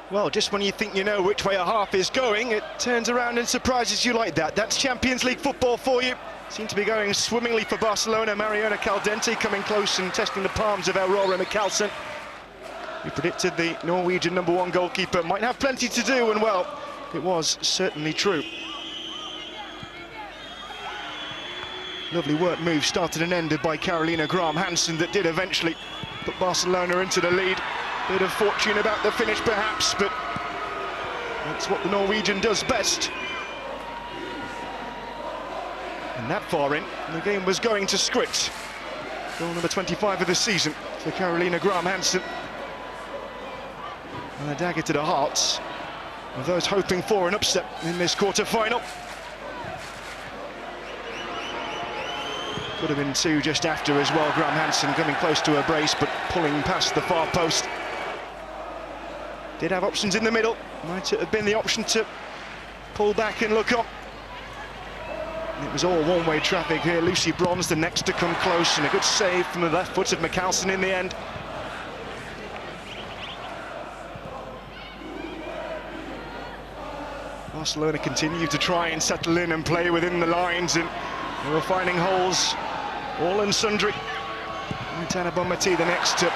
Well, just when you think you know which way a half is going, it turns around and surprises you like that. That's Champions League football for you. Seemed to be going swimmingly for Barcelona. Mariona Caldente coming close and testing the palms of Aurora Mikkelsen. We predicted the Norwegian #1 goalkeeper might have plenty to do, and well, it was certainly true. Lovely work move started and ended by Carolina Graham Hansen that did eventually put Barcelona into the lead. Bit of fortune about the finish perhaps, but that's what the Norwegian does best. And that far in, the game was going to script. Goal number 25 of the season for Carolina Graham Hansen. And a dagger to the hearts of those hoping for an upset in this quarter-final. Could have been two just after as well. Graham Hansen coming close to a brace, but pulling past the far post. Did have options in the middle. Might have been the option to pull back and look up. It was all one-way traffic here. Lucy Bronze, the next to come close, and a good save from the left foot of Mikkelsen in the end. Barcelona continue to try and settle in and play within the lines, and they were finding holes all and sundry. Montana Bonmati the next to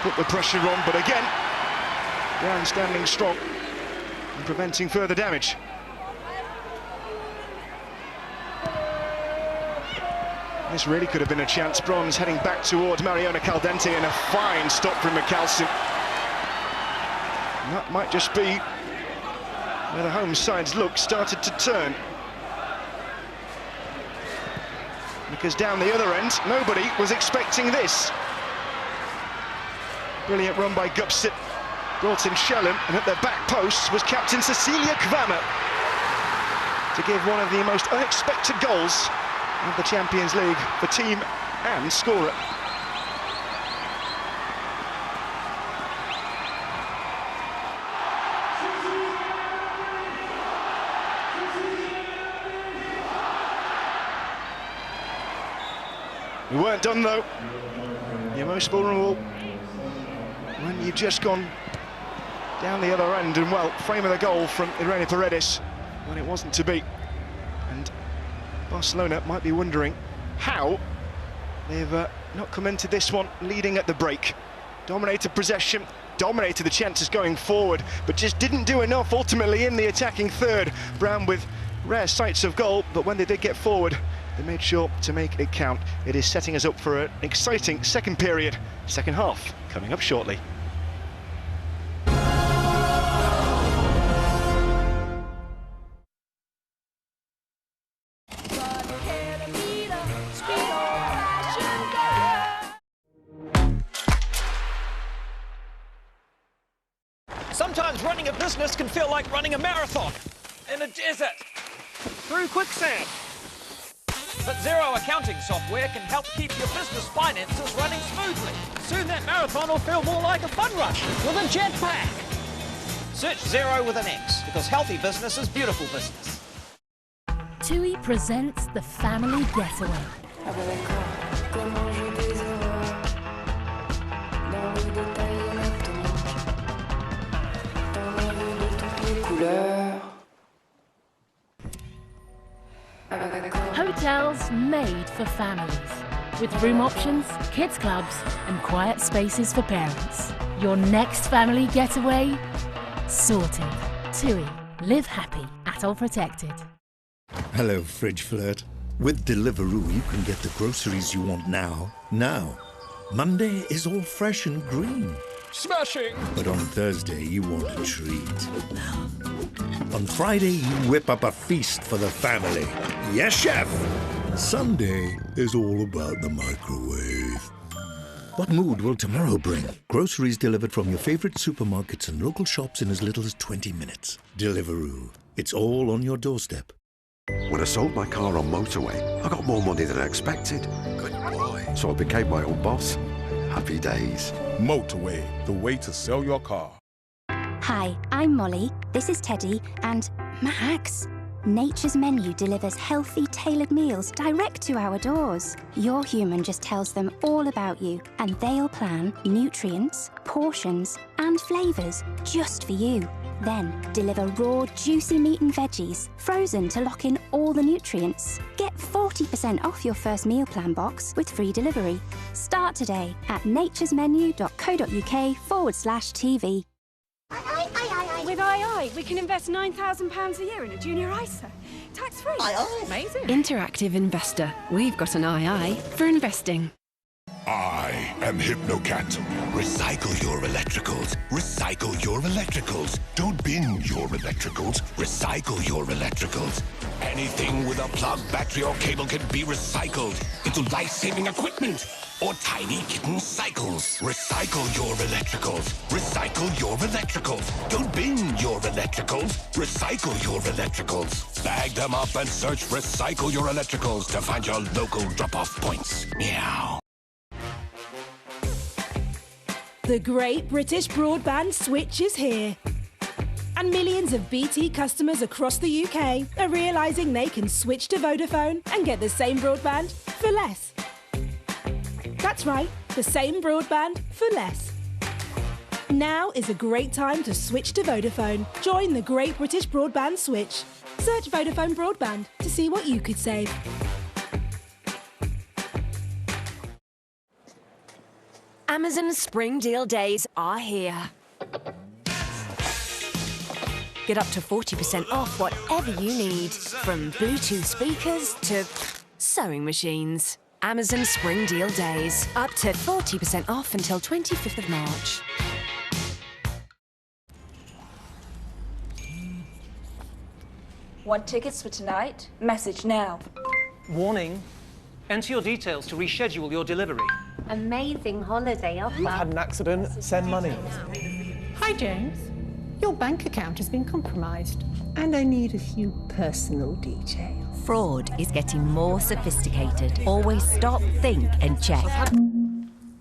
put the pressure on, but again, Brann standing strong and preventing further damage. This really could have been a chance. Bronze heading back towards Mariona Caldente, and a fine stop from Mikkelsen. And that might just be where the home side's look started to turn. Because down the other end, nobody was expecting this. Brilliant run by Gupsit, brought in Schellen, and at the back post was captain Cecilia Kvammer to give one of the most unexpected goals of the Champions League for team and scorer. We weren't done though. You're most vulnerable when you've just gone down the other end, and well, frame of the goal from Irene Paredes when it wasn't to be. And Barcelona might be wondering how they've not come into this one leading at the break. Dominated possession, dominated the chances going forward, but just didn't do enough ultimately in the attacking third. Brann with rare sights of goal, but when they did get forward, they made sure to make it count. It is setting us up for an exciting second period, second half, coming up shortly. Sometimes running a business can feel like running a marathon in a desert, through quicksand. But Xero accounting software can help keep your business finances running smoothly. Soon that marathon will feel more like a fun rush with a jetpack. Search Xero with an X, because healthy business is beautiful business. TUI presents the Family Getaway. Hotels made for families, with room options, kids clubs and quiet spaces for parents. Your next family getaway sorted. TUI. Live happy. Atoll protected. Hello, fridge flirt. With Deliveroo, you can get the groceries you want now. Monday is all fresh and green. Smashing! But on Thursday, you want a treat. On Friday, you whip up a feast for the family. Yes, chef! Sunday is all about the microwave. What mood will tomorrow bring? Groceries delivered from your favorite supermarkets and local shops in as little as 20 minutes. Deliveroo. It's all on your doorstep. When I sold my car on motorway, I got more money than I expected. Good boy. So I became my own boss. Happy days. Motorway, the way to sell your car. Hi, I'm Molly, this is Teddy, and Max. Nature's Menu delivers healthy, tailored meals direct to our doors. Your human just tells them all about you, and they'll plan nutrients, portions, and flavours just for you. Then deliver raw, juicy meat and veggies, frozen to lock in all the nutrients. Get 40% off your first meal plan box with free delivery. Start today at naturesmenu.co.uk/TV. With II, we can invest £9,000 a year in a junior ISA. Tax-free. Amazing. Interactive Investor. We've got an II for investing. I am Hypnocat. Recycle your electricals. Recycle your electricals. Don't bin your electricals. Recycle your electricals. Anything with a plug, battery, or cable can be recycled into life-saving equipment or tiny kitten cycles. Recycle your electricals. Recycle your electricals. Don't bin your electricals. Recycle your electricals. Bag them up and search Recycle Your Electricals to find your local drop-off points. Meow. The Great British Broadband Switch is here. And millions of BT customers across the UK are realising they can switch to Vodafone and get the same broadband for less. That's right, the same broadband for less. Now is a great time to switch to Vodafone. Join the Great British Broadband Switch. Search Vodafone Broadband to see what you could save. Amazon Spring Deal Days are here. Get up to 40% off whatever you need, from Bluetooth speakers to sewing machines. Amazon Spring Deal Days. Up to 40% off until 25th of March. Want tickets for tonight? Message now. Warning. Enter your details to reschedule your delivery. Amazing holiday offer. We've had an accident. Send money. Hi, James. Your bank account has been compromised, and I need a few personal details. Fraud is getting more sophisticated. Always stop, think and check.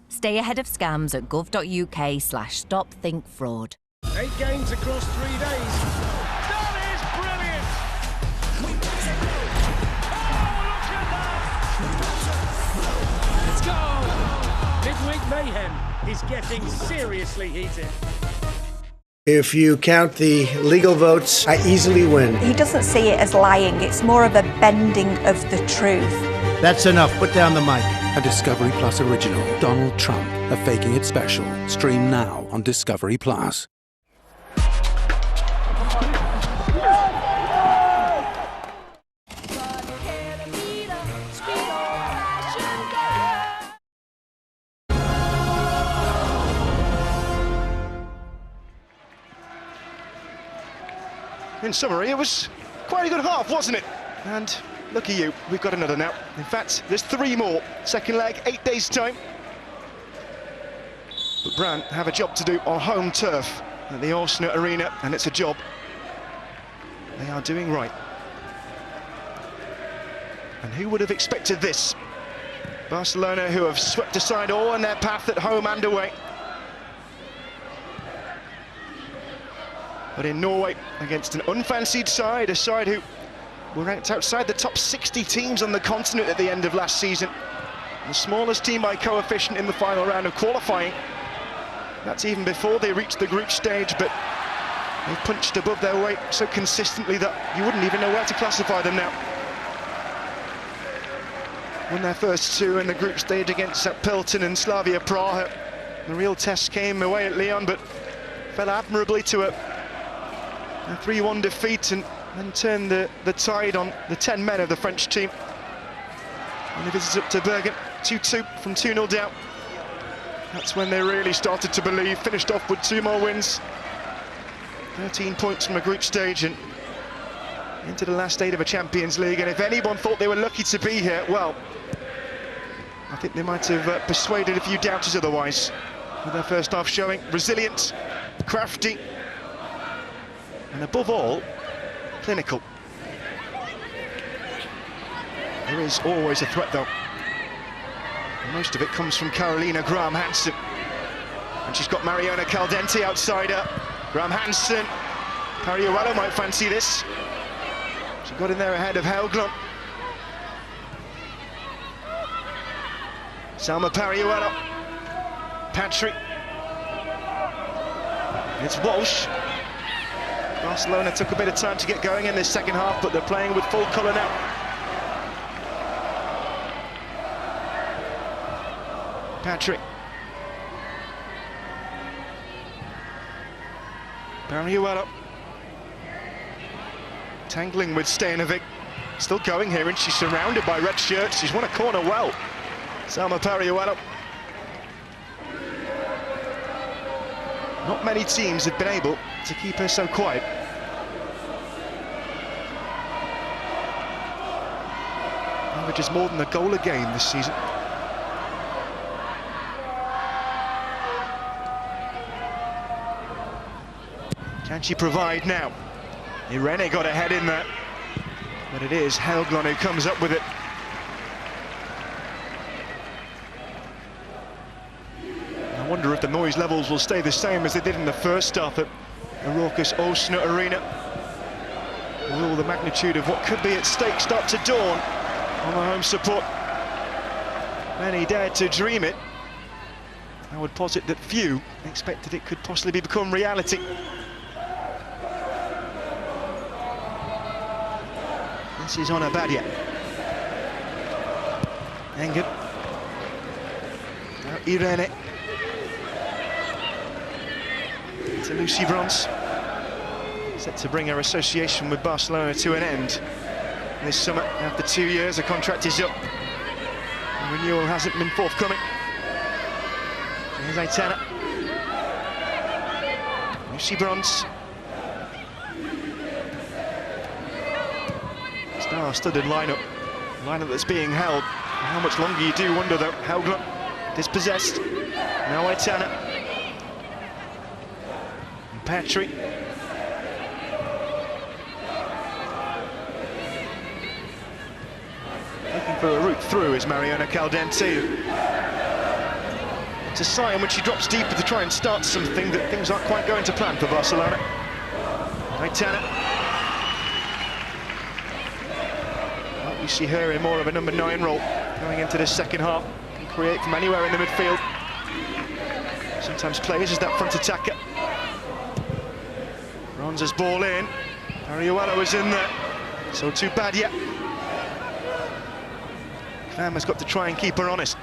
Stay ahead of scams at gov.uk/stopthinkfraud. 8 games across 3 days. That is brilliant! Oh, look at that! Let's go! Midweek mayhem is getting seriously heated. If you count the legal votes, I easily win. He doesn't see it as lying, it's more of a bending of the truth. That's enough, put down the mic. A Discovery Plus original, Donald Trump, a Faking It special. Stream now on Discovery Plus. In summary, it was quite a good half, wasn't it? And look at you, we've got another now. In fact, there's 3 more. Second leg, 8 days' time. But Brann have a job to do on home turf at the Arsenal Arena, and it's a job they are doing right. And who would have expected this? Barcelona, who have swept aside all on their path at home and away. But in Norway, against an unfancied side, a side who were ranked outside the top 60 teams on the continent at the end of last season. The smallest team by coefficient in the final round of qualifying. That's even before they reached the group stage, but they've punched above their weight so consistently that you wouldn't even know where to classify them now. Won their first 2 in the group stage against Pilton and Slavia Praha. The real test came away at Lyon, but fell admirably to a 3-1 defeat and then turned the tide on the 10 men of the French team. And the visits up to Bergen, 2-2 from 2-0 down. That's when they really started to believe, finished off with 2 more wins. 13 points from a group stage and into the last 8 of a Champions League. And if anyone thought they were lucky to be here, well, I think they might have persuaded a few doubters otherwise. With their first half showing, resilient, crafty, and above all, clinical. There is always a threat though. And most of it comes from Carolina Graham-Hansen. And she's got Mariona Caldente outside her. Graham-Hansen. Pariuelo might fancy this. She got in there ahead of Helglund. Salma Pariuelo. Patrick. It's Walsh. Barcelona took a bit of time to get going in this second half, but they're playing with full colour now. Patrick. Pariuelo. Tangling with Stanovic. Still going here, and she's surrounded by red shirts. She's won a corner well. Salma Pariuelo. Not many teams have been able to keep her so quiet. Averages more than a goal a game this season. Can she provide now? Irene got ahead in there, but it is Helglund who comes up with it. I wonder if the noise levels will stay the same as they did in the first half at the raucous Åsne Arena. Will the magnitude of what could be at stake start to dawn on the home support? Many dared to dream it. I would posit that few expected it could possibly become reality. This is on Abadia. Engen. Now Irene. To Lucy Bronze. Set to bring her association with Barcelona to an end this summer. After 2 years, the contract is up. The renewal hasn't been forthcoming. Here's Aitana. Lucy Bronze. Star-studded lineup that's being held. How much longer you do wonder though. Helglund dispossessed. Now Aitana. And Patrick. Looking for a route through is Mariona Caldente. It's a sign when she drops deeper to try and start something that things aren't quite going to plan for Barcelona. Aitana. You see her in more of a number 9 role going into this second half. Can create from anywhere in the midfield. Sometimes plays as that front attacker. Bronze's ball in. Pariuelo is in there. So too bad yet. Clam has got to try and keep her honest.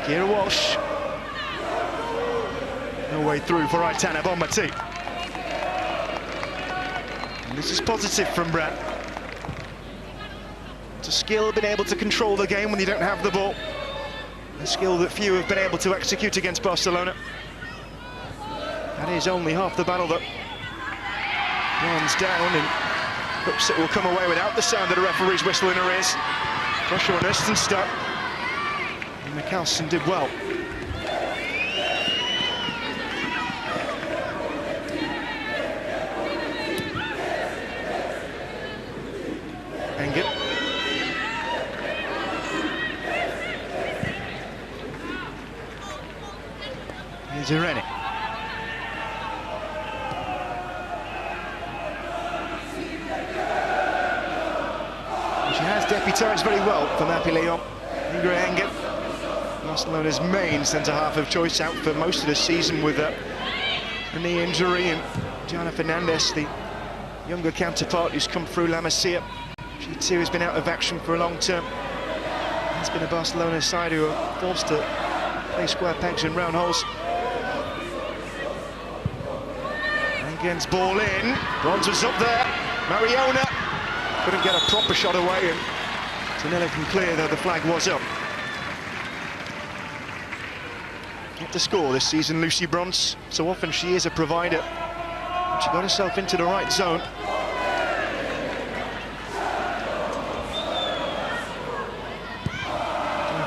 Kira Walsh. No way through for Aitana Bonmati. And this is positive from Brann. It's a skill, being able to control the game when you don't have the ball. A skill that few have been able to execute against Barcelona. That is only half the battle, though. Runs down and hopes it will come away without the sound of the referee's whistle in her ears. Pressure on Østenstad. And Mikkelsen did well. Engen. Here's Irene. She has deputised very well for Mapillon. Ingrid Engen, Barcelona's main centre-half of choice, out for most of the season with a knee injury, and Gianna Fernandez, the younger counterpart who's come through La Masia. She too has been out of action for a long term. It's been a Barcelona side who are forced to play square pegs in round holes. Engen's ball in. Bronze was up there. Mariona couldn't get a proper shot away, and Tanella can clear, though the flag was up. Yet to score this season, Lucy Bronze. So often she is a provider. She got herself into the right zone.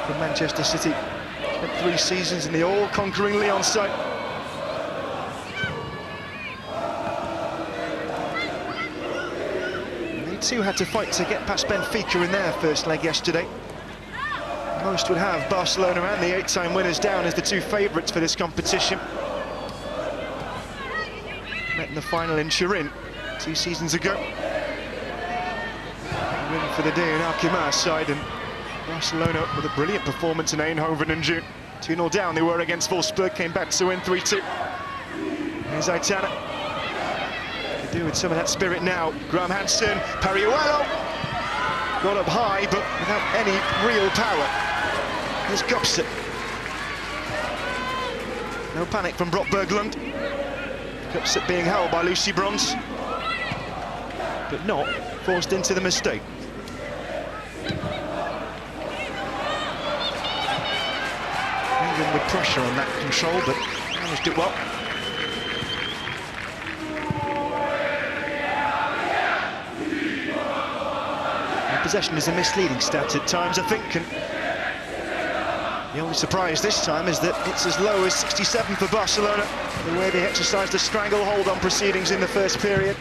From Manchester City, spent 3 seasons in the all-conquering Lyon side. They too had to fight to get past Benfica in their first leg yesterday. Most would have Barcelona and the 8-time winners down as the 2 favourites for this competition. Met in the final in Turin 2 seasons ago. win for the day in Alkmaar's side, and Barcelona with a brilliant performance in Eindhoven in June. 2-0 down they were against Wolfsburg, came back to win 3-2. Here's Aitana. They do with some of that spirit now. Graham Hansen, Pariuelo. Got up high, but without any real power. Here's Gopset. No panic from Brock Berglund. Gopset being held by Lucy Bronze, but not forced into the mistake. England with pressure on that control, but managed it well. And possession is a misleading stat at times, I think, and the only surprise this time is that it's as low as 67 for Barcelona, the way they exercised a stranglehold on proceedings in the first period.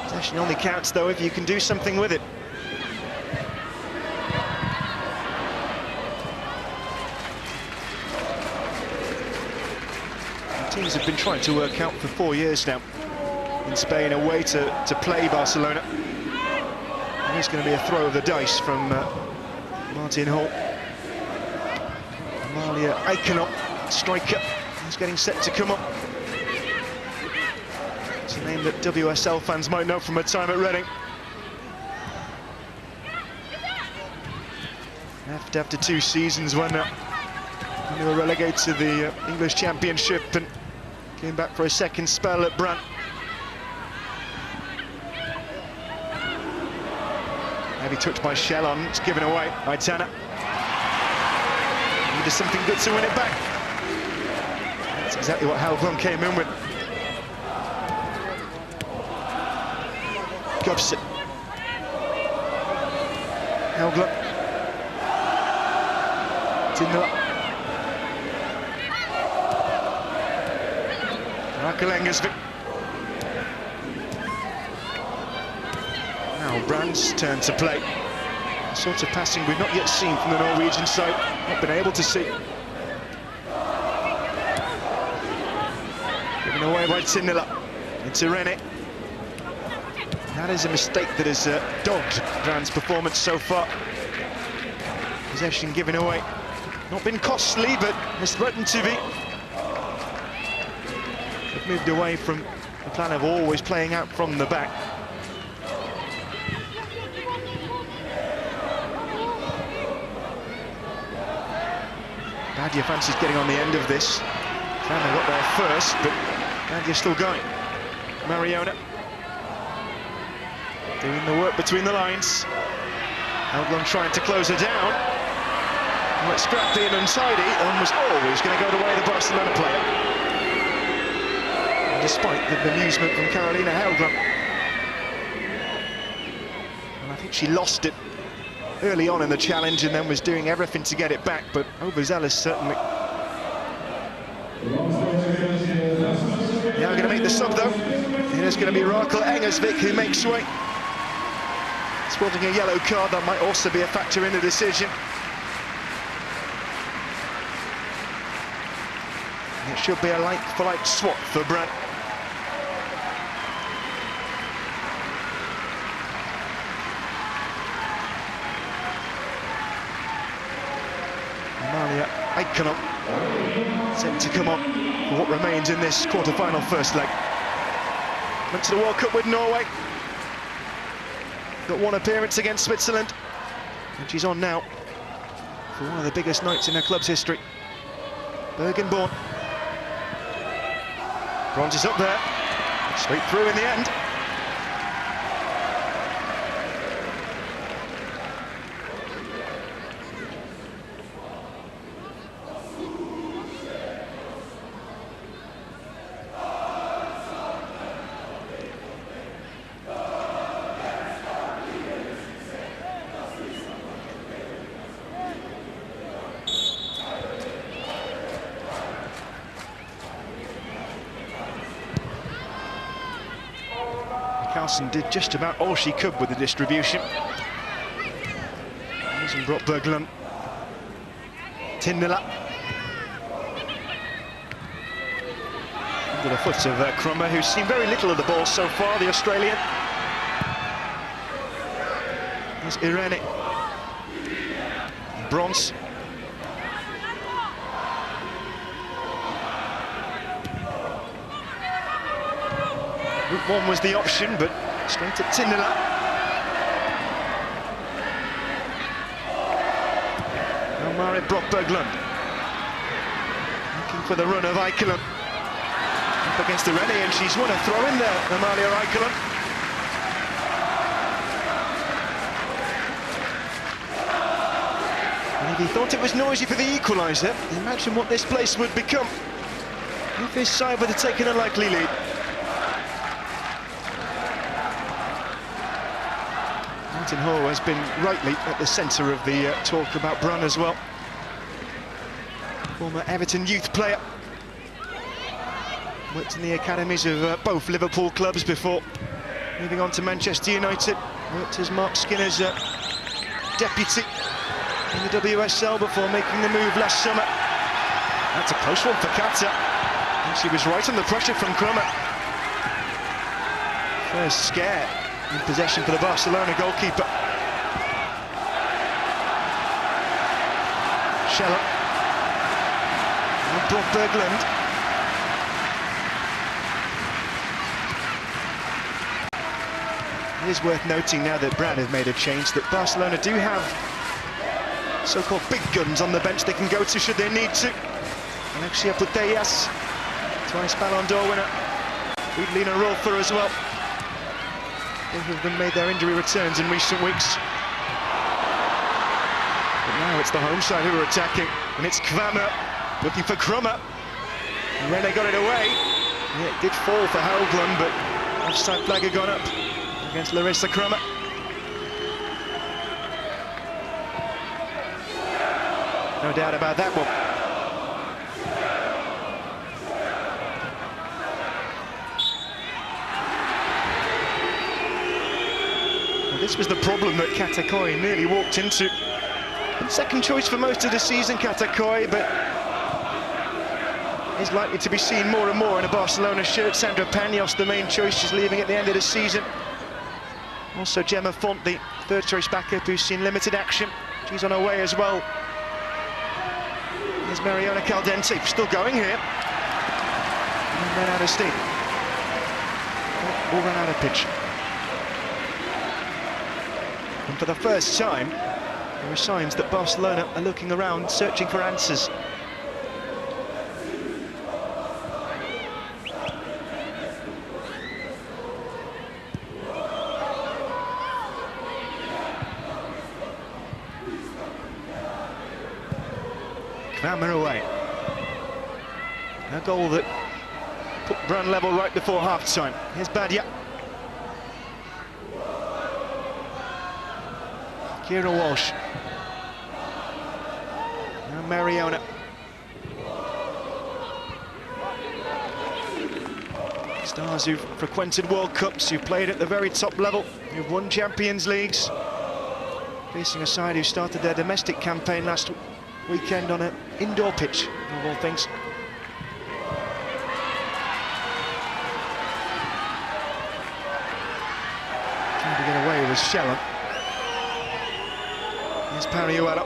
Possession only counts, though, if you can do something with it. The teams have been trying to work out for 4 years now in Spain a way to play Barcelona. And here's going to be a throw of the dice from Martin Hall. Amalia Aikenop, striker, is getting set to come up. It's a name that WSL fans might know from her time at Reading. After 2 seasons when they were relegated to the English Championship and came back for a second spell at Brann. Heavy touch by Shellon, it's given away. Aitana. Needed something good to win it back. That's exactly what Helblom came in with. Gopset. Helblom. Tindler. Rakelengersvik. Now Brann's turn to play. The sort of passing we've not yet seen from the Norwegian side, not been able to see. Given away by Tindler into René. That is a mistake that has dogged Brann's performance so far. Possession given away. Not been costly, but has threatened to be. They've moved away from the plan of always playing out from the back. Badia fancies getting on the end of this. Fana got there first, but Badia's still going. Mariona doing the work between the lines. Helblom trying to close her down. Well, it's scrappy and untidy, and was always going to go the way of the Barcelona player. And despite the bemusement from Carolina Helblom. And I think she lost it early on in the challenge and then was doing everything to get it back, but overzealous certainly. Now going to make the sub though. Here's going to be Rakel Engersvik who makes way. Sporting a yellow card, that might also be a factor in the decision. And it should be a like-for-like swap for Brann. Amalia Aikenop set to come on for what remains in this quarter-final first leg. Went to the World Cup with Norway. Got 1 appearance against Switzerland. And she's on now for one of the biggest nights in her club's history. Bergen-born. Bronze is up there. Straight through in the end. Carlson did just about all she could with the distribution. Using Brock Berglund. Tindler. Under the foot of Crummer, who's seen very little of the ball so far, the Australian. There's Irene. Bronze. Route 1 was the option, but straight to Tindala. Now Marit Brockberglund. Looking for the run of Eikeland. Up against Irene, and she's won a throw in there, Amalia Eikeland. And if he thought it was noisy for the equaliser, imagine what this place would become if his side would have taken a likely lead. Martin Ho has been rightly at the centre of the talk about Brann as well. Former Everton youth player. Worked in the academies of both Liverpool clubs before moving on to Manchester United. Worked as Mark Skinner's deputy in the WSL before making the move last summer. That's a close one for Kata. And she was right on the pressure from Crummer. First scare in possession for the Barcelona goalkeeper. Scheller. And Brockberglund. It is worth noting now that Brann have made a change that Barcelona do have so-called big guns on the bench they can go to should they need to. Alexia Putellas, twice Ballon d'Or winner. Lina Rolfer as well. Both of them made their injury returns in recent weeks. But now it's the home side who are attacking, and it's Kvammer looking for Crummer. And Rene got it away. Yeah, it did fall for Haugland, but offside flag had gone up against Larissa Crummer. No doubt about that one. Well, this was the problem that Katakoi nearly walked into. Second choice for most of the season, Katakoi, but is likely to be seen more and more in a Barcelona shirt. Sandra Panos, the main choice, she's leaving at the end of the season. Also Gemma Font, the third choice backup, who's seen limited action. She's on her way as well. There's Mariona Caldente, still going here. And ran out of steam. Or ran out of pitch. And for the first time, there are signs that Barcelona are looking around, searching for answers. Kvammer away. A goal that put Brann level right before half-time. Here's Badia. Kira Walsh. Now Mariona. Stars who've frequented World Cups, who've played at the very top level, who've won Champions Leagues. Facing a side who started their domestic campaign last weekend on an indoor pitch, of all things. Trying to get away with Scheller. Here's Pariuela.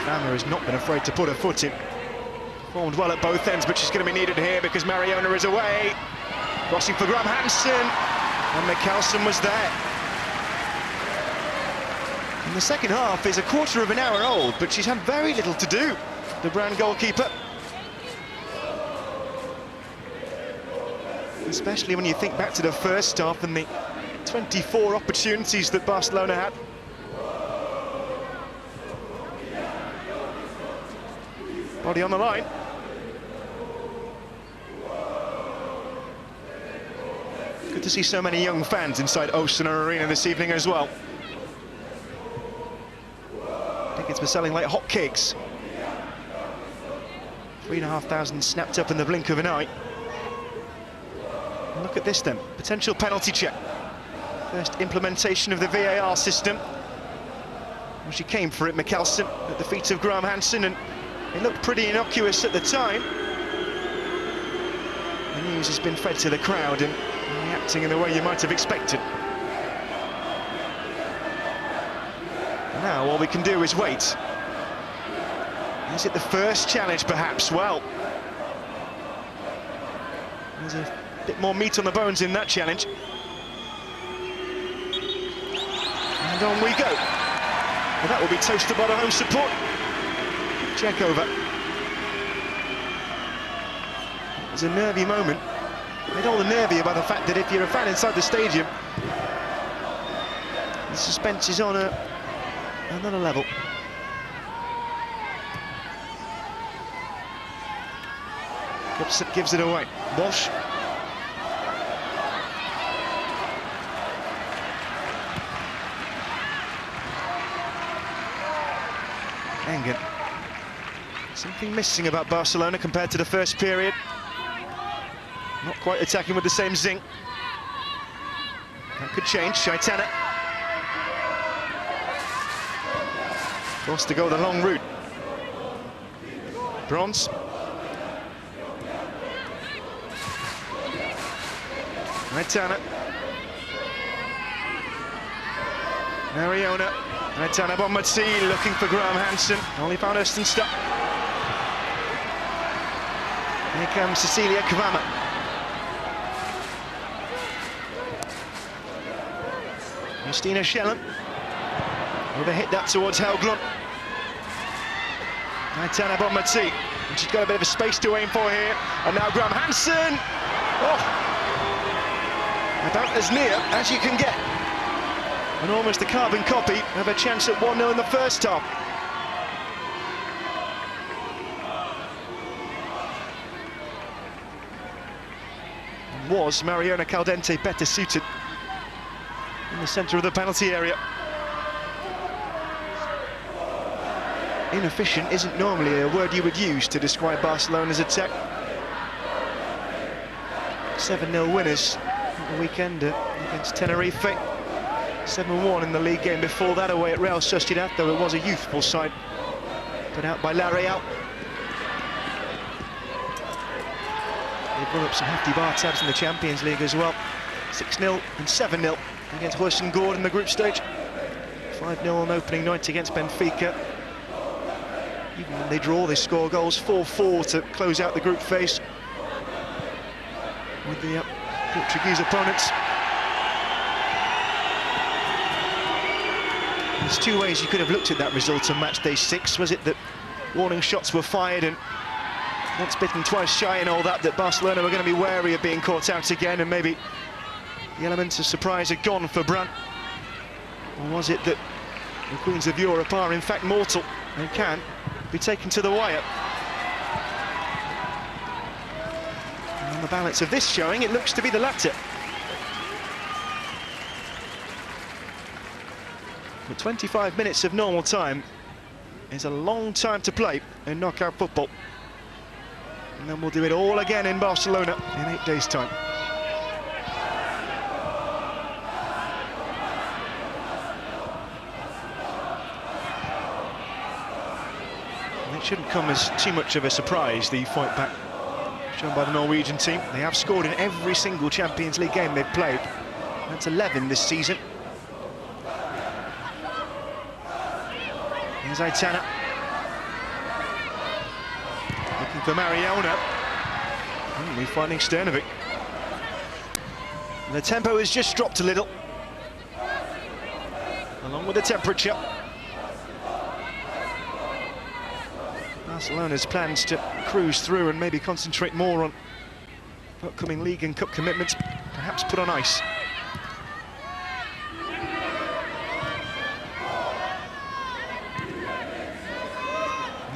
Kvammer has not been afraid to put her foot in. Formed well at both ends, but she's going to be needed here because Mariona is away. Crossing for Graham Hansen, and Mikkelsen was there. And the second half is a quarter of an hour old, but she's had very little to do, the Brann goalkeeper. Especially when you think back to the first half and the 24 opportunities that Barcelona had. Body on the line. Good to see so many young fans inside Osuna Arena this evening as well. Tickets were selling like hotcakes. 3,500 snapped up in the blink of an eye. And look at this then, potential penalty check. First implementation of the VAR system. Well, she came for it, Mikkelsen, at the feet of Graham Hansen, and It looked pretty innocuous at the time. The news has been fed to the crowd and reacting in the way you might have expected. Now all we can do is wait. Is it the first challenge, perhaps? Well, there's a bit more meat on the bones in that challenge. And on we go. Well, that will be toasted by the home support. Check over. It was a nervy moment. Made all the nervier by the fact that if you're a fan inside the stadium, the suspense is on another level. Gives it away. Bosch. Engen. Something missing about Barcelona compared to the first period. Not quite attacking with the same zing. That could change. Shaitana. Forced to go the long route. Bronze. Shaitana. Mariona. Shaitana Bonmatsi looking for Graham Hansen. Only found Østen Stop. Here comes Cecilia Kvama. Justina Schellen. Overhit that towards Helglund. Shaitana Bonmatsi. And she's got a bit of a space to aim for here. And now Graham Hansen. Oh! About as near as you can get. And almost a carbon copy of a chance at 1-0 in the first half. And was Mariona Caldente better suited in the centre of the penalty area? Inefficient isn't normally a word you would use to describe Barcelona's attack. 7-0 winners at the weekend against Tenerife. 7-1 in the league game before that away at Real Sociedad, though it was a youthful side put out by La Real. They brought up some hefty bar tabs in the Champions League as well. 6-0 and 7-0 against Rossengård in the group stage. 5-0 on opening night against Benfica. Even when they draw, they score goals. 4-4 to close out the group phase with the Portuguese opponents. There's two ways you could have looked at that result on match day 6. Was it that warning shots were fired and once bitten, twice shy and all that, that Barcelona were going to be wary of being caught out again and maybe the elements of surprise are gone for Brann? Or was it that the Queens of Europe are in fact mortal and can be taken to the wire? And on the balance of this showing, it looks to be the latter. But 25 minutes of normal time is a long time to play in knockout football. And then we'll do it all again in Barcelona in 8 days' time. And it shouldn't come as too much of a surprise, the fight back shown by the Norwegian team. They have scored in every single Champions League game they've played. That's 11 this season. Here's Aitana. Looking for Mariona. Only finding Sternovic. The tempo has just dropped a little, along with the temperature. Barcelona's plans to cruise through and maybe concentrate more on upcoming league and cup commitments, perhaps put on ice.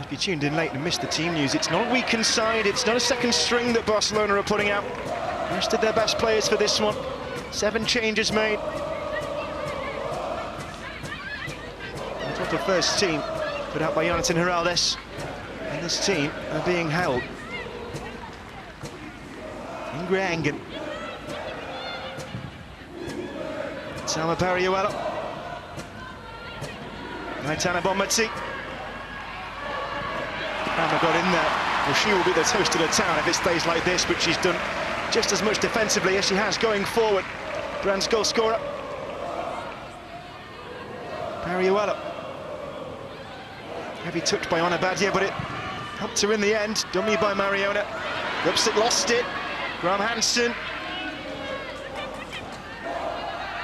If you tuned in late and missed the team news, it's not a weakened side, it's not a second string that Barcelona are putting out. Rested their best players for this one. 7 changes made. The total first team put out by Jonathan Heraldes. And this team are being held. Ingrid Engen. Salma Pariuela. Shaitana Bonmatsi. Fama got in there. Well, she will be the toast of the town if it stays like this, but she's done just as much defensively as she has going forward. Brann's goal scorer. Pariuela. Heavy touch by Onabadia, but it helped her in the end. Dummy by Mariona. Whoops, it lost it. Graham Hansen.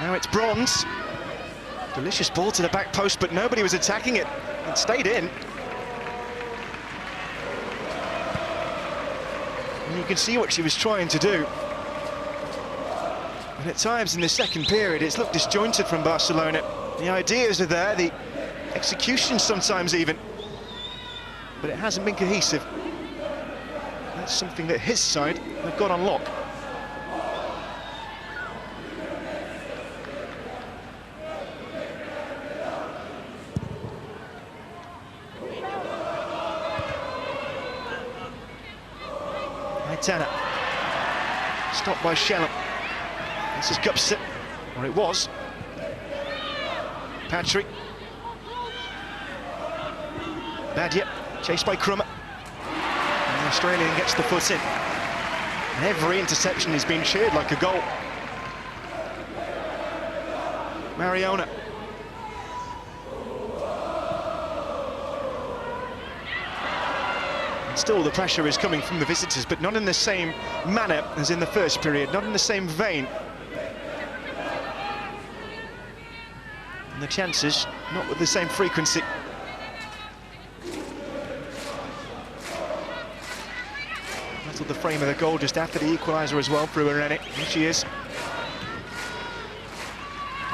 Now it's Bronze. Delicious ball to the back post, but nobody was attacking it. It stayed in. And you can see what she was trying to do. And at times in the second period, it's looked disjointed from Barcelona. The ideas are there, the execution sometimes even. But it hasn't been cohesive. That's something that his side have got on lock. Aitana. Stopped by Shellam. This is Gupset, or it was. Patrick. Badia, chased by Krummer. And the Australian gets the foot in. And every interception is being cheered like a goal. Mariona. And still the pressure is coming from the visitors, but not in the same manner as in the first period, not in the same vein. And the chances, not with the same frequency. Battled the frame of the goal just after the equaliser as well through Irene. Here she is.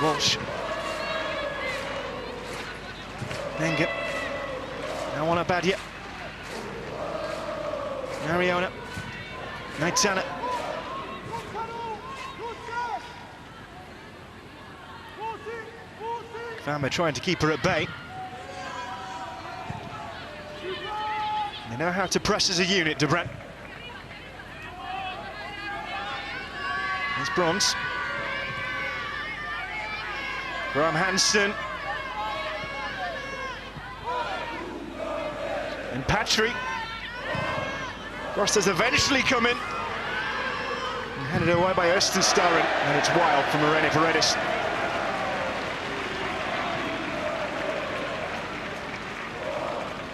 Walsh. Wenger. Now on Abadia. Mariona. Naitana. Fama trying to keep her at bay. They know how to press as a unit, de Brann. There's Bronze. Graham Hansen. And Patrick. Roster's eventually come in. And headed away by Östenstaren. And it's wild from Irene Paredes.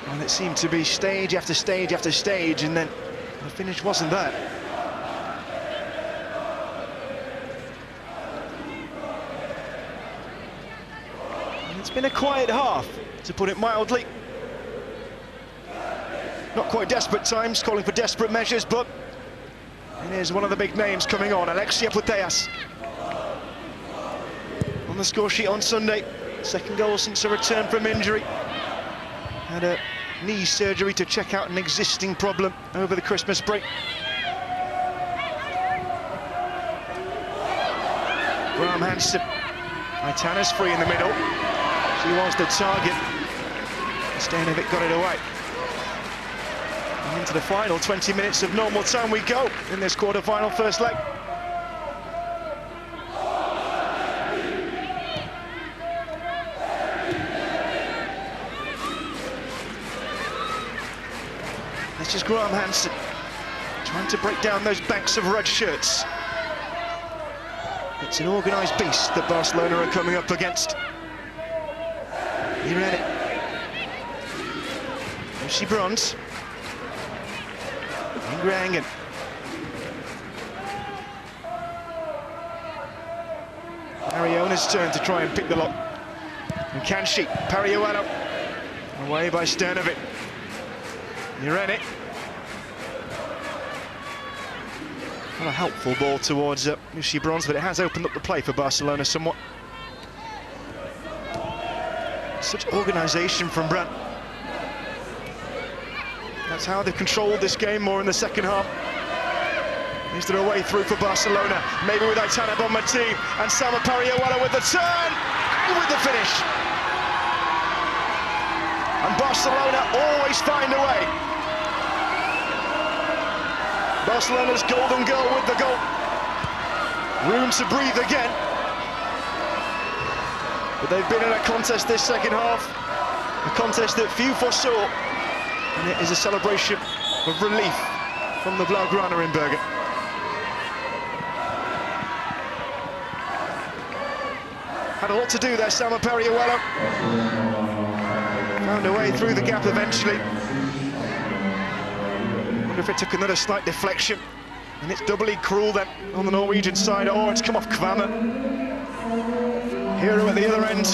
And it seemed to be stage after stage after stage, and then the finish wasn't there. And it's been a quiet half, to put it mildly. Not quite desperate times, calling for desperate measures, but it is one of the big names coming on, Alexia Putellas. On the score sheet on Sunday, second goal since her return from injury. Had a knee surgery to check out an existing problem over the Christmas break. Graham Hansen. Aitana's free in the middle. She was the target. Stanovic got it away. And into the final 20 minutes of normal time we go in this quarter-final first leg. This is Graham Hansen trying to break down those banks of red shirts. It's an organised beast that Barcelona are coming up against. Irene. Lucy Bronze. Ingrangen. Mariona's turn to try and pick the lock. And can she? Pariuano. Away by Stanovic. Irene. Not a helpful ball towards Lucy Bronze, but it has opened up the play for Barcelona somewhat. Such organisation from Brann. That's how they've controlled this game more in the second half. Is there a way through for Barcelona? Maybe with Aitana Bonmatí and Salma Pariuela with the turn and with the finish. And Barcelona always find a way. Barcelona's golden goal with the goal. Room to breathe again. But they've been in a contest this second half. A contest that few foresaw. And it is a celebration of relief from the Blaugrana in Bergen. Had a lot to do there, Salma Periuelo. Found a way through the gap eventually. Wonder if it took another slight deflection. And it's doubly cruel then on the Norwegian side. Oh, it's come off Kvamme. Hero at the other end.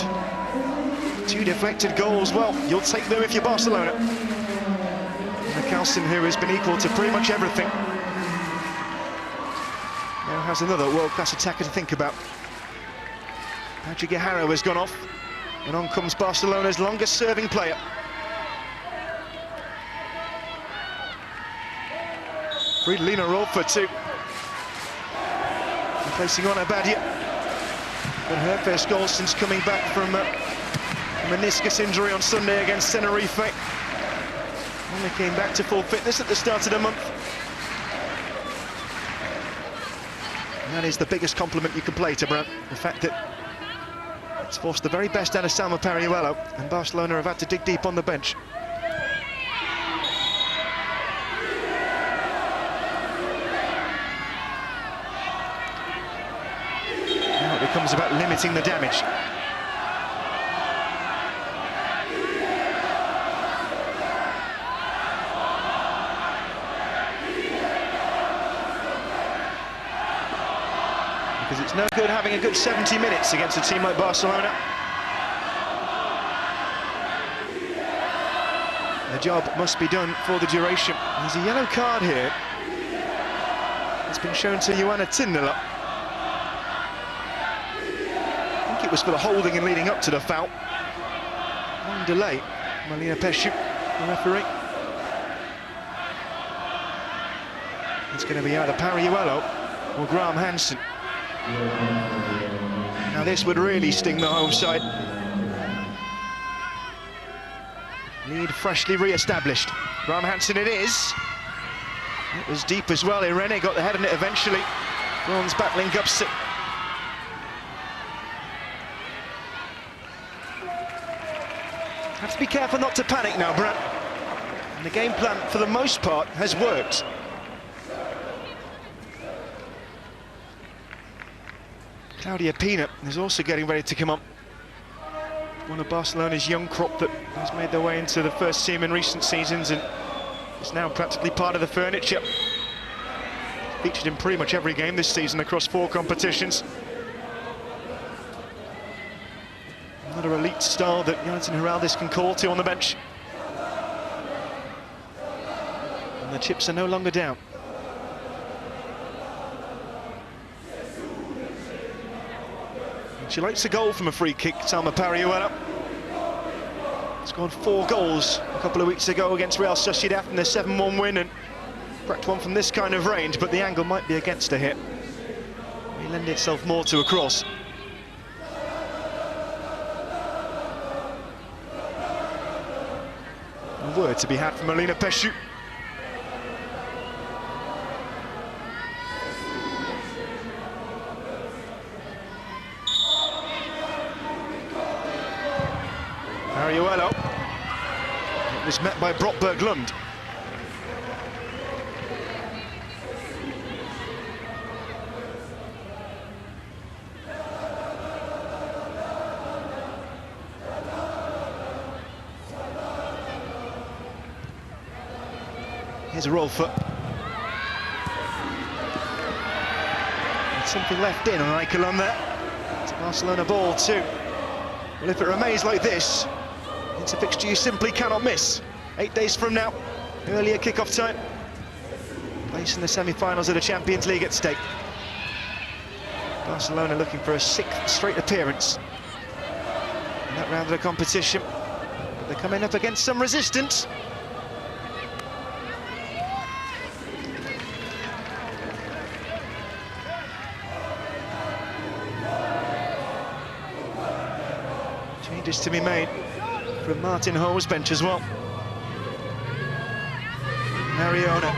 2 deflected goals. Well, you'll take them if you're Barcelona. And Carlsen, who has been equal to pretty much everything, now has another world-class attacker to think about. Patrick Guerrero has gone off, and on comes Barcelona's longest-serving player. Fridolina Rolf for 2. Replacing on Abadia. But her first goal since coming back from a meniscus injury on Sunday against Tenerife. Only came back to full fitness at the start of the month. And that is the biggest compliment you can play to Brann. The fact that it's forced the very best out of Salma Periuelo, and Barcelona have had to dig deep on the bench. Now it becomes about limiting the damage. Because it's no good having a good 70 minutes against a team like Barcelona. The job must be done for the duration. There's a yellow card here. It's been shown to Johanna Tindela. I think it was for the holding and leading up to the foul. Long delay. Malina Pesciu, the referee. It's going to be either Periuelo or Graham Hansen. Now this would really sting the home side. Lead freshly re-established. Graham Hansen it is. It was deep as well. Irene got the head on it eventually. Brann's battling Gupset. Have to be careful not to panic now, Brann. And the game plan, for the most part, has worked. Claudia Pina is also getting ready to come up. One of Barcelona's young crop that has made their way into the first team in recent seasons and is now practically part of the furniture. Featured in pretty much every game this season across 4 competitions. Another elite star that Jonathan Heraldis can call to on the bench. And the chips are no longer down. She likes a goal from a free kick, Salma Periuelo. Scored 4 goals a couple of weeks ago against Real Sociedad in their 7-1 win, and cracked one from this kind of range, but the angle might be against a hit. May lend itself more to a cross. A word to be had from Malina Pesciu. Periuelo. It was met by Brockberg Lund. Here's a roll foot. Something left in on Eikelon there. It's a Barcelona ball too. Well, if it remains like this, it's a fixture you simply cannot miss. 8 days from now, earlier kick-off time. Place in the semi-finals of the Champions League at stake. Barcelona looking for a 6th straight appearance in that round of the competition. But they're coming up against some resistance. Changes to be made from Martin Ho's bench as well. Mariona.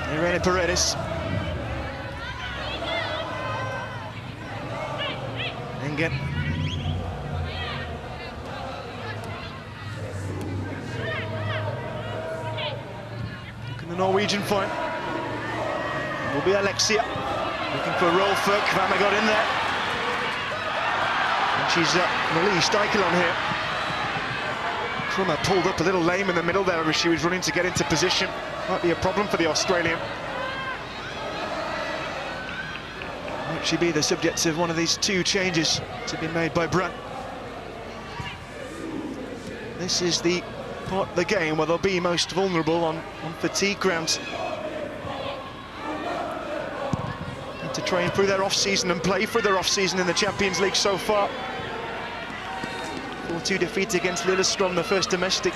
Irene Paredes. Engen. Norwegian point. It will be Alexia looking for Rolfer. Kvama got in there. And she's released Eichel on here. Krummer pulled up a little lame in the middle there as she was running to get into position. Might be a problem for the Australian. Might she be the subject of one of these two changes to be made by Brann? This is the part of the game where they'll be most vulnerable on fatigue grounds. And to train through their off-season and play through their off-season in the Champions League so far. 4-2 defeat against Lillestrøm, the first domestic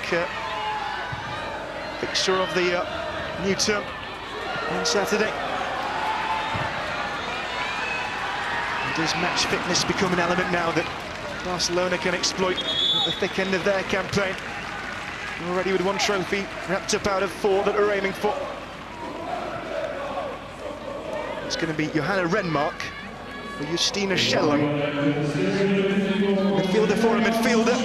fixture of the new term on Saturday. And does match fitness become an element now that Barcelona can exploit at the thick end of their campaign? Already with one trophy wrapped up out of 4 that are aiming for. It's going to be Johanna Renmark or Justina Schellung. Midfielder for a midfielder.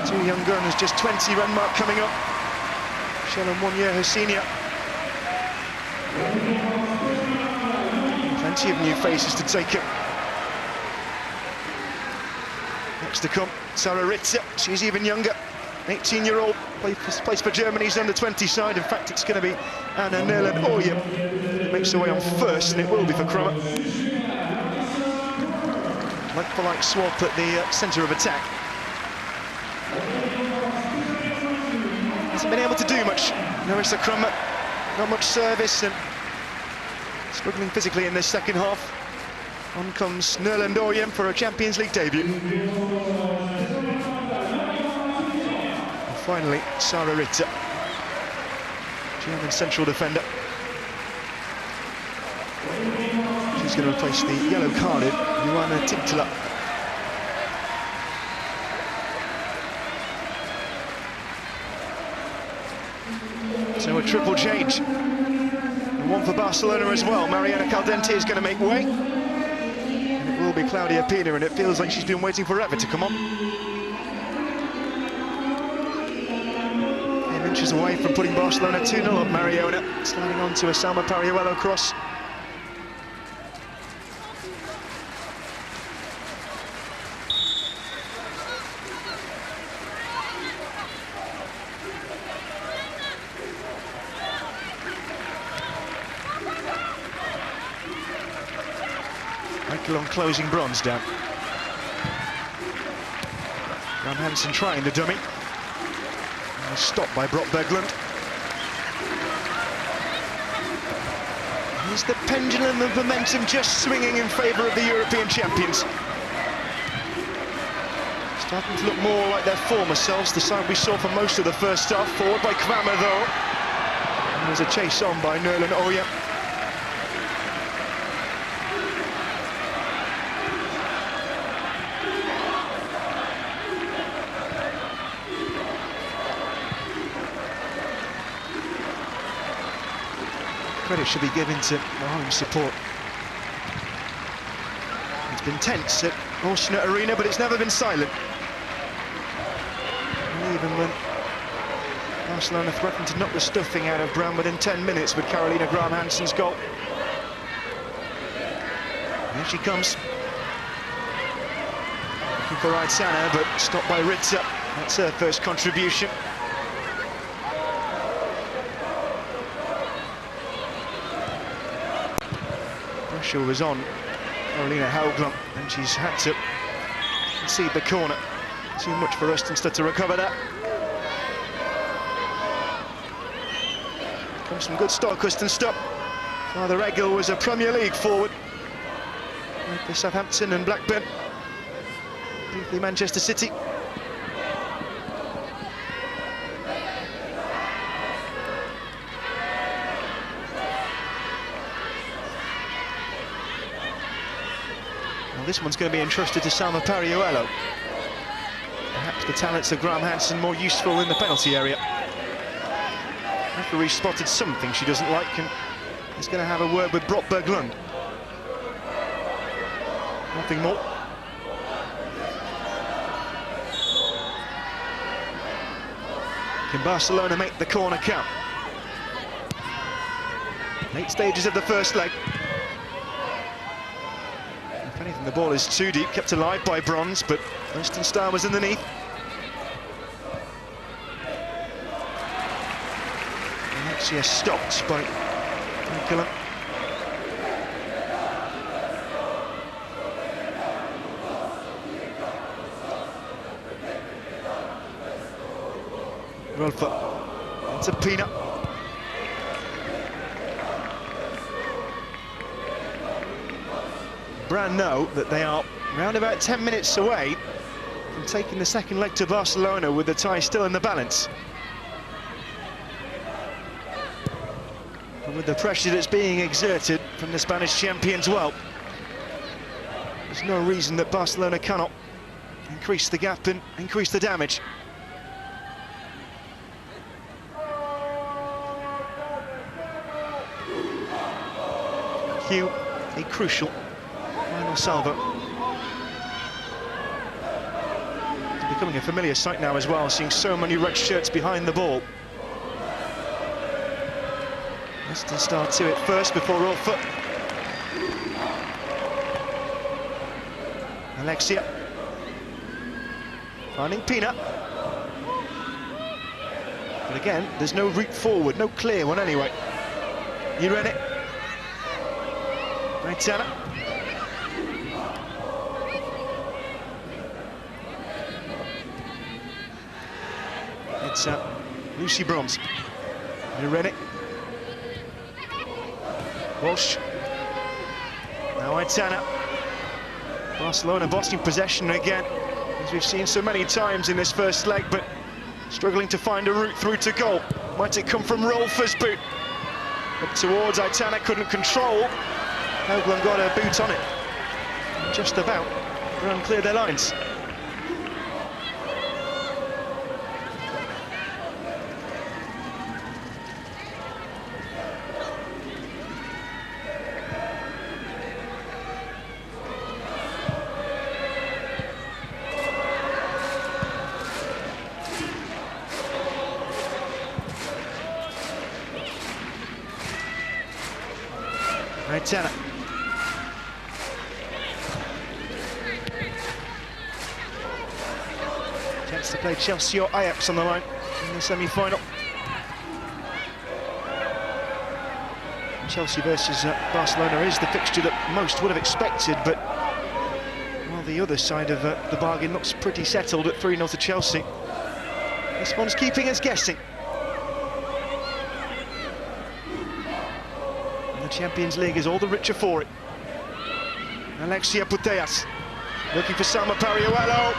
2 young gunners, just 20. Renmark coming up. Schellung 1 year her senior. Plenty of new faces to take up. Next to come, Sarah Ritzer. She's even younger. 18-year-old, plays for Germany's under-20 side. In fact, it's going to be Anna Nerland-Oyem who makes her way on first, and it will be for Krummer. Like-for-like swap at the centre of attack. Hasn't been able to do much. Larissa Krummer, not much service, and struggling physically in this second half. On comes Nerland-Oyem for a Champions League debut. Finally, Sarah Ritzer, German central defender. She's going to replace the yellow-carded Joanna Tintler. So a triple change. And one for Barcelona as well. Mariana Caldente is going to make way. And it will be Claudia Pina, and it feels like she's been waiting forever to come on. Inches away from putting Barcelona 2-0 up. Mariona sliding on to a Salma Pariuelo cross. Eichel on closing bronze down. Graham Hansen trying the dummy. Stopped by Brock Berglund. Is the pendulum of momentum just swinging in favour of the European champions? Starting to look more like their former selves, the side we saw for most of the first half. Forward by Kvama though. And there's a chase on by Nerland-Oyem. Credit should be given to the home support. It's been tense at Åsne Arena, but it's never been silent. And even when Barcelona threatened to knock the stuffing out of Brann within 10 minutes with Carolina Graham Hansen's goal. Here she comes. Looking for Aitzana, but stopped by Ritzer. That's her first contribution. Pressure was on Carolina Haugland, and she's had to concede the corner. Too much for Østenstad to recover that. Comes from good stock, Østenstad. Father Egil was a Premier League forward with Southampton and Blackburn. Briefly Manchester City. This one's going to be entrusted to Salma Pariuelo. Perhaps the talents of Graham Hansen more useful in the penalty area. Referee spotted something she doesn't like and is going to have a word with Brock Berglund. Nothing more. Can Barcelona make the corner count? Late stages of the first leg. If anything, the ball is too deep, kept alive by Bronze, but Winston Starr was underneath. Alexia stopped by Killam. Rolfer into Pina. Brann know that they are around about 10 minutes away from taking the second leg to Barcelona with the tie still in the balance. And with the pressure that's being exerted from the Spanish champions, well, there's no reason that Barcelona cannot increase the gap and increase the damage. Hugh, a crucial final salvo. It's becoming a familiar sight now as well, seeing so many red shirts behind the ball. Winston Starr to it first before Rolfer. Alexia finding Pina. But again, there's no route forward, no clear one anyway. Irene. Aitana. It's Lucy Bronze. Irene. Walsh. Now Aitana. Barcelona bossing possession again, as we've seen so many times in this first leg, but struggling to find a route through to goal. Might it come from Rolfer's boot? Up towards Aitana, couldn't control. Hoagland got a boot on it. Just about. Brann cleared their lines. Aitana. Chance to play Chelsea or Ajax on the line in the semi-final. Chelsea versus Barcelona is the fixture that most would have expected, but well, the other side of the bargain looks pretty settled at 3-0 to Chelsea. This one's keeping us guessing. The Champions League is all the richer for it. Alexia Putellas looking for Salma Pariuelo.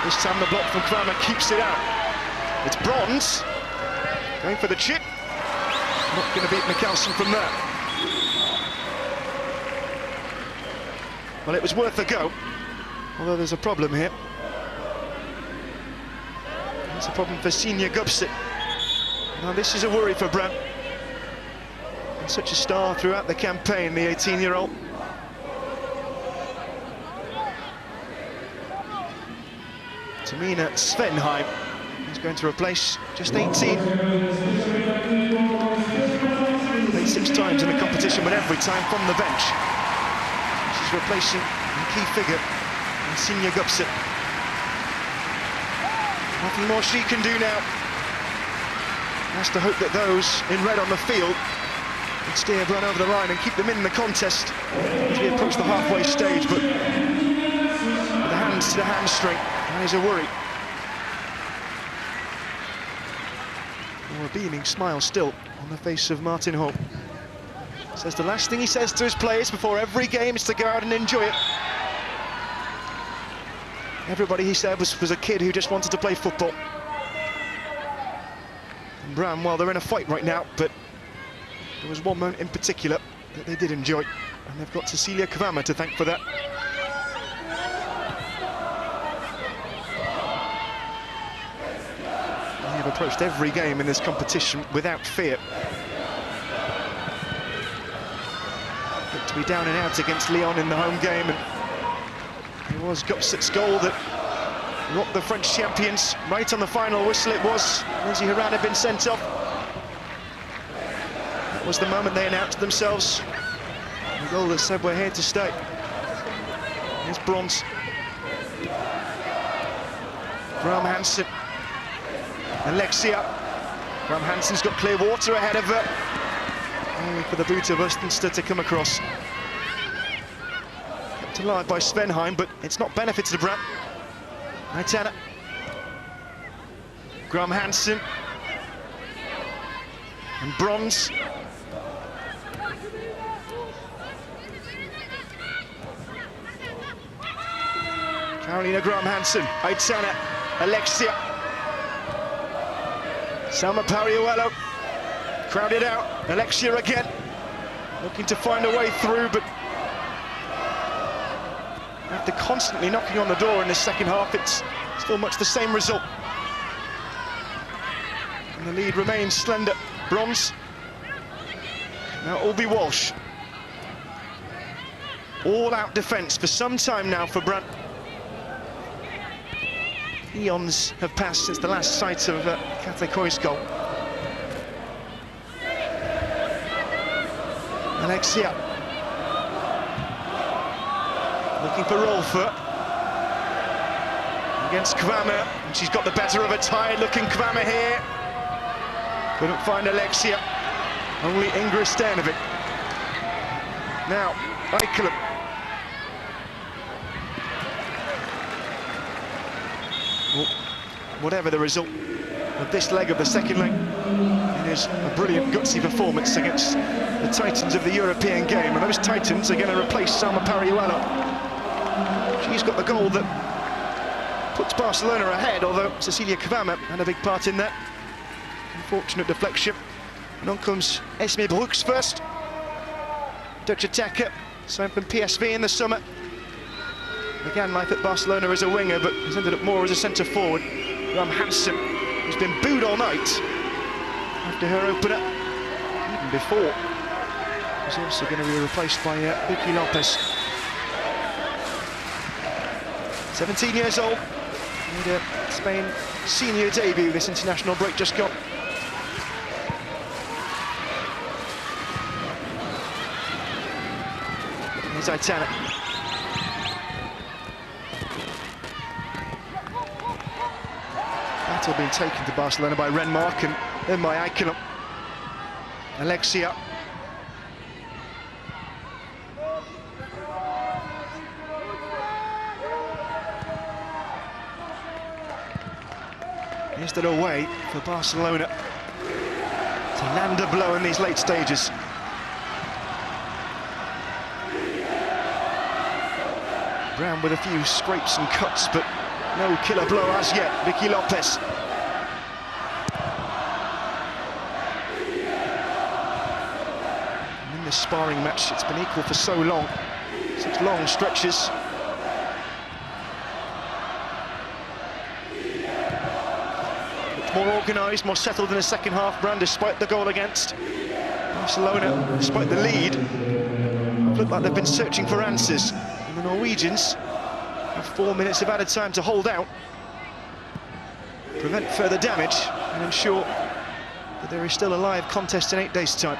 This time the block from Kramer keeps it out. It's Bronze going for the chip. Not going to beat Mikkelsen from there. Well, it was worth a go, although there's a problem here. It's a problem for Senior Gubsit. Now this is a worry for Brann. Such a star throughout the campaign, the 18-year-old. Tamina Svenheim is going to replace just 18. Played 6 times in the competition, but every time from the bench. She's replacing a key figure in Senior Gubsit. Nothing more she can do now. Has to hope that those in red on the field and steer Brann over the line and keep them in the contest as we approach the halfway stage, but with the hands to the hamstring, that is a worry. Oh, a beaming smile still on the face of Martin Hall. Says the last thing he says to his players before every game is to go out and enjoy it. Everybody, he said, was a kid who just wanted to play football. And Brann, well, they're in a fight right now, but there was one moment in particular that they did enjoy, and they've got Cecilia Kvama to thank for that. They have approached every game in this competition without fear. Looked to be down and out against Lyon in the home game, and it was Gubsit's goal that rocked the French champions. Right on the final whistle it was. Lindsay Horan had been sent off. was the moment they announced themselves. The goal that said we're here to stay. Here's Brann's. Graham Hansen. Alexia. Graham Hansen's got clear water ahead of her. Only for the boot of Østenstad to come across. Kept alive by Svenheim, but it's not benefited Brann. Aitana. Graham Hansen. And Brann's. Carolina Graham Hansen, Aitana, Alexia. Salma Pariuelo, crowded out, Alexia again. Looking to find a way through, but after constantly knocking on the door in the second half, it's still much the same result. And the lead remains slender. Bronze. Now Ulby Walsh. All-out defence for some time now for Brann. Eons have passed since the last sight of Kate Koi's goal. Alexia. Looking for Rolfer. Against Kvamme, and she's got the better of a tired-looking Kvamme here. Couldn't find Alexia. Only Ingra Stanovic. Now, Eichelen. Well, whatever the result of this leg of the second leg, it is a brilliant, gutsy performance against the titans of the European game. And those titans are going to replace Salma Pariuelo. She's got the goal that puts Barcelona ahead, although Cecilia Kvamme had a big part in that. Unfortunate deflection. And on comes Esme Brooks first. Dutch attacker, signed from PSV in the summer. Began life at Barcelona as a winger, but has ended up more as a centre-forward. Graham Hansen, who's been booed all night after her opener. Even before, is also going to be replaced by Vicky Lopez. 17 years old, made a Spain senior debut this international break just gone. Here's Aitana. Battle being taken to Barcelona by Renmark and then by Eichelen. Alexia. Here's the away for Barcelona to land a blow in these late stages. Brann with a few scrapes and cuts, but no killer blow as yet. Vicky Lopez. And in this sparring match, it's been equal for so long. Such long stretches. Looked more organised, more settled in the second half, Brann, despite the goal against. Barcelona, despite the lead, looked like they've been searching for answers. And the Norwegians have 4 minutes of added time to hold out, prevent further damage, and ensure that there is still a live contest in 8 days' time.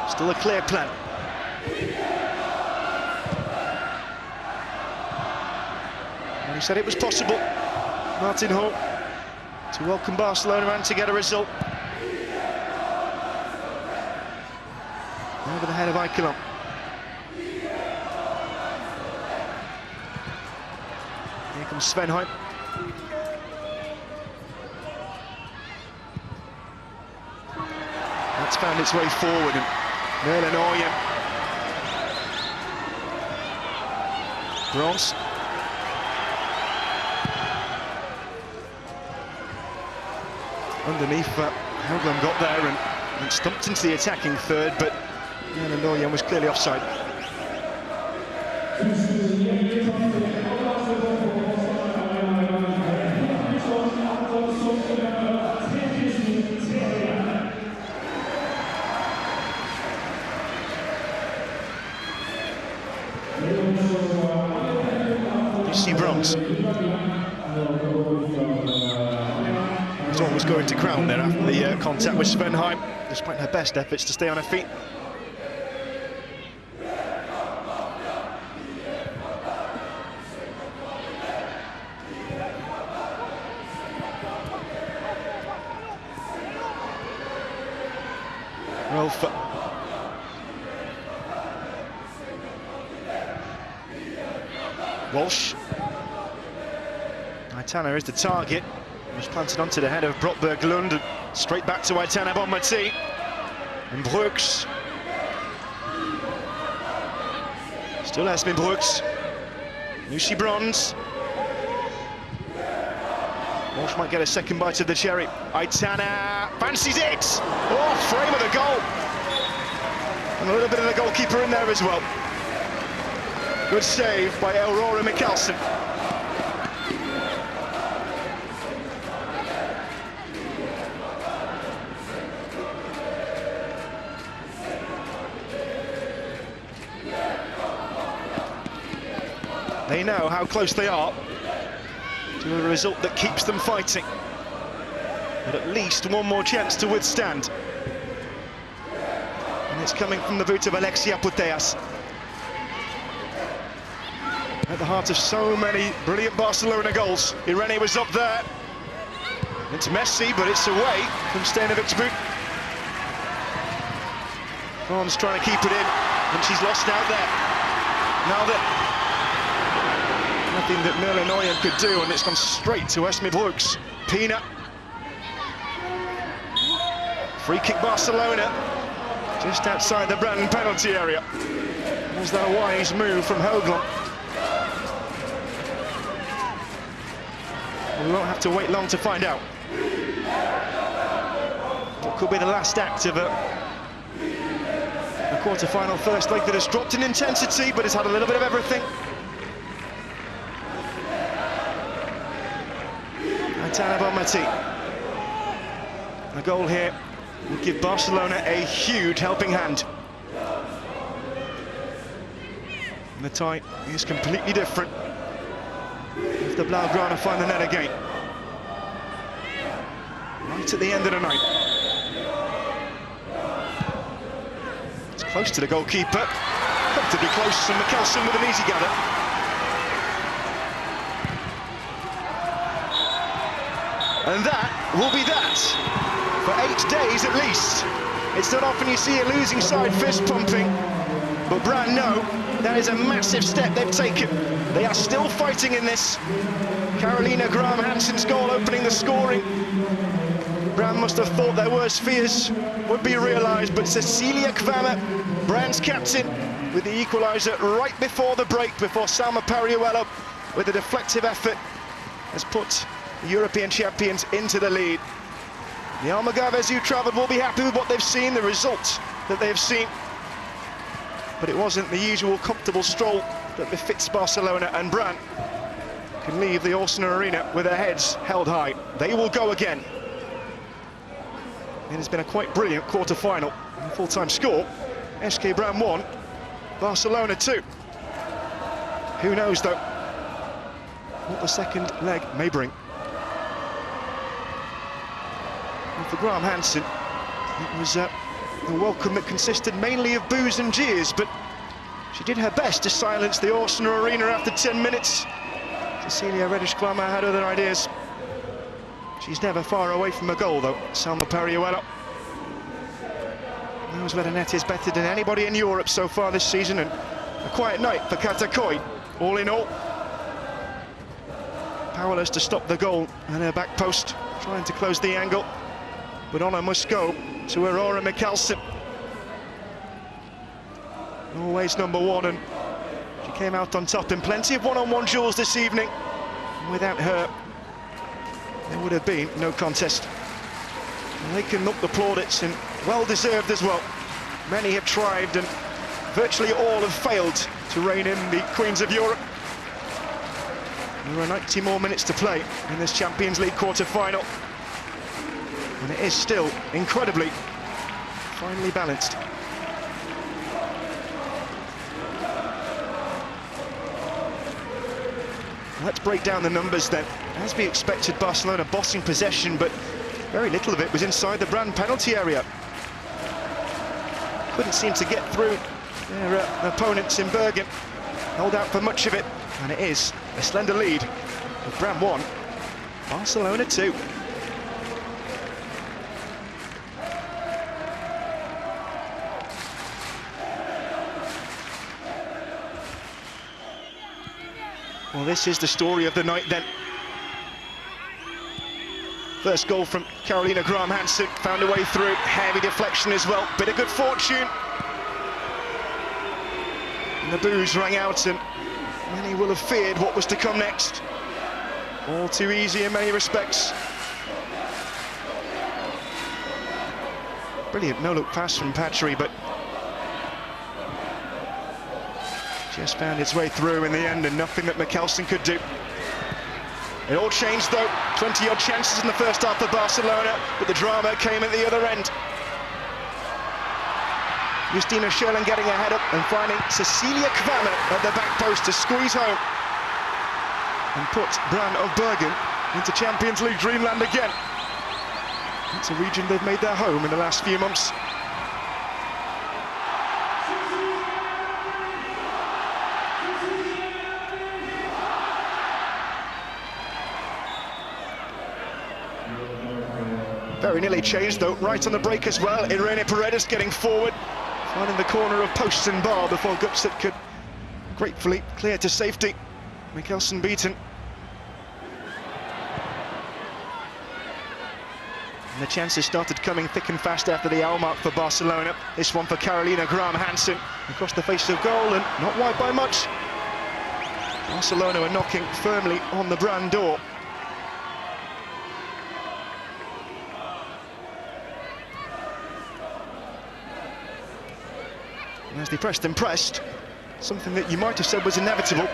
Still a clear plan. And he said it was possible, Martin Hall, to welcome Barcelona and to get a result. Over the head of Eichelen. Here comes Svenheim. That's found its way forward, and Merlin Orjem. Bronze. Underneath, Haugland got there and stumped into the attacking third, but Merlin Orjem was clearly offside. You see Brann. Bronze. It's always going to crown there after the contact with Svenheim, despite her best efforts to stay on her feet. Rolf. Walsh. Aitana is the target. Was planted onto the head of Brotberg Lund. Straight back to Aitana Bonmati. And Brooks. Still Esme Brooks. Lucy Bronze. Walsh might get a second bite of the cherry. Aitana fancies it! Oh, frame of the goal! And a little bit of the goalkeeper in there as well. Good save by Aurora Mikkelsen. They know how close they are to a result that keeps them fighting. But at least one more chance to withstand. And it's coming from the boot of Alexia Puteas. At the heart of so many brilliant Barcelona goals. Irene was up there. It's Messi, but it's away from Stanovic's boot. Vaughan's trying to keep it in, and she's lost out there. Now that nothing that Merlin Oyen could do, and it's gone straight to Esme Brooks. Pina. Free kick Barcelona, just outside the Brann penalty area. Was that a wise move from Hoagland? We won't have to wait long to find out. It could be the last act of a quarter-final first leg that has dropped in intensity, but has had a little bit of everything. Aitana Bonmati. A goal here would give Barcelona a huge helping hand. And the tie is completely different if the Blaugrana find the net again. Right at the end of the night. It's close to the goalkeeper. Comfortably close, and Mikkelsen with an easy gather. And that will be that for 8 days at least. It's not often you see a losing side fist pumping, but Brann know that is a massive step they've taken. They are still fighting in this. Carolina Graham-Hansen's goal opening the scoring. Brann must have thought their worst fears would be realised, but Cecilia Kvamme, Brann's captain, with the equaliser right before the break, before Salma Pariuelo, with a deflective effort, has put the European champions into the lead. The Almagarves who travelled will be happy with what they've seen, the result that they've seen. But it wasn't the usual comfortable stroll that befits Barcelona, and Brann can leave the Orsona Arena with their heads held high. They will go again. It has been a quite brilliant quarter-final. Full-time score, SK Brann 1, Barcelona 2. Who knows, though, what the second leg may bring. And for Graham-Hansen, it was a welcome that consisted mainly of boos and jeers, but she did her best to silence the Orsona Arena after 10 minutes. Cecilia Reddish-Kvamme had other ideas. She's never far away from a goal, though, Salma Pariuelo. Knows where the net is better than anybody in Europe so far this season, and a quiet night for Katakoi, all in all. Powerless to stop the goal, and her back post trying to close the angle. But honour must go to Aurora Mikkelsen. Always number one, and she came out on top in plenty of one-on-one duels this evening. And without her, there would have been no contest. And they can look the plaudits, and well-deserved as well. Many have tried, and virtually all have failed to rein in the Queens of Europe. There are 90 more minutes to play in this Champions League quarter-final. And it is still incredibly finely balanced. Let's break down the numbers then. As we expected, Barcelona bossing possession, but very little of it was inside the Brann penalty area. Couldn't seem to get through their opponents in Bergen. Hold out for much of it, and it is a slender lead. With Brann 1, Barcelona 2. Well, this is the story of the night then. First goal from Carolina Graham-Hansen, found a way through, heavy deflection as well, bit of good fortune. And the boos rang out, and many will have feared what was to come next. All too easy in many respects. Brilliant no-look pass from Patry, but just found its way through in the end, and nothing that Mikkelsen could do. It all changed though, 20-odd chances in the first half for Barcelona, but the drama came at the other end. Justina Schürrle getting a head up and finding Cecilia Kvama at the back post to squeeze home and put Brann of Bergen into Champions League dreamland again. It's a region they've made their home in the last few months. Very nearly changed though, right on the break as well. Irene Paredes getting forward, finding the corner of post and bar before Gupset could gratefully clear to safety. Mikkelsen beaten. And the chances started coming thick and fast after the hour mark for Barcelona. This one for Carolina Graham-Hansen across the face of goal, and not wide by much. Barcelona are knocking firmly on the Brann door. As they pressed and pressed, something that you might have said was inevitable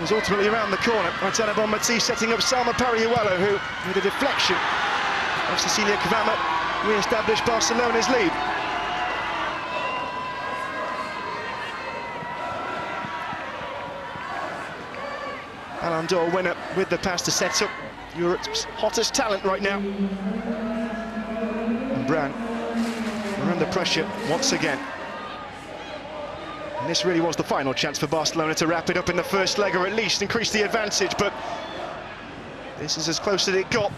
was ultimately around the corner. Aitana Bonmati setting up Salma Parihuelo, who, with a deflection of Cecilia Kvama, re-established Barcelona's lead. Ballon d'Or winner with the pass to set up Europe's hottest talent right now. And Brann are under pressure once again. And this really was the final chance for Barcelona to wrap it up in the first leg, or at least increase the advantage, but this is as close as it got,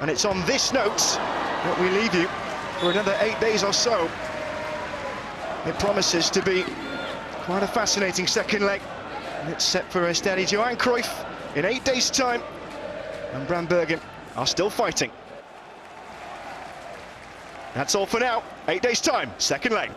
and it's on this note that we leave you for another 8 days or so. It promises to be quite a fascinating second leg, and it's set for a steady Johan Cruyff in 8 days' time, and Brann Bergen are still fighting. That's all for now. 8 days' time, second leg.